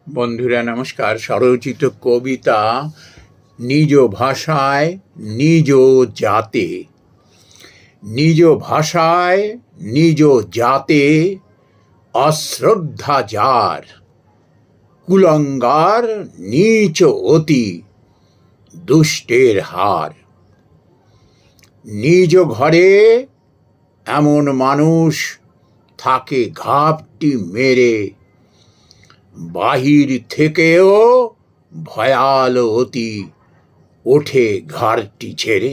বন্ধুরা নমস্কার। স্বরচিত কবিতা নিজ ভাষায় নিজ জাতে। নিজ ভাষায় নিজ জাতে অশ্রদ্ধা যার, কুলঙ্গার নীচ অতি দুষ্টের হার। নিজ ঘরে এমন মানুষ থাকে ঘাপটি মেরে, বাহির থেকেও ভয়াল অতি ওঠে ঘাড়টি ছেড়ে।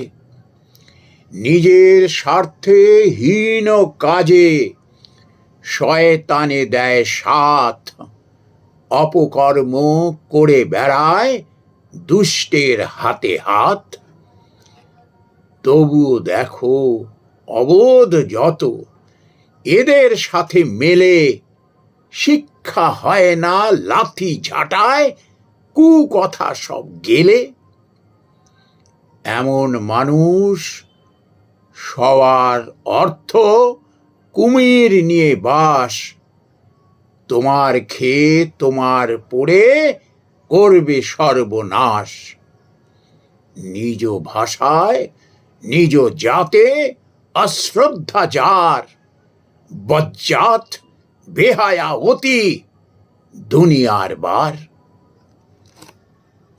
নিজের স্বার্থে হীন কাজে শয়তানে দেয় সাথ, অপকর্ম করে বেড়ায় দুষ্টের হাতে হাত। তবুও দেখো অবোধ যত এদের সাথে মেলে, শিক্ষা হয় না লাথি ঝাঁটায় কুকথা সব গেলে। এমন মানুষ সবার অর্থ কুমির নিয়ে বাস, তোমার খেয়ে তোমার পড়ে করবে সর্বনাশ। নিজ ভাষায় নিজ জাতে অশ্রদ্ধা যার, বজ্জাত বেহায়া অতি দুনিয়ার বার।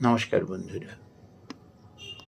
নমস্কার বন্ধুরা।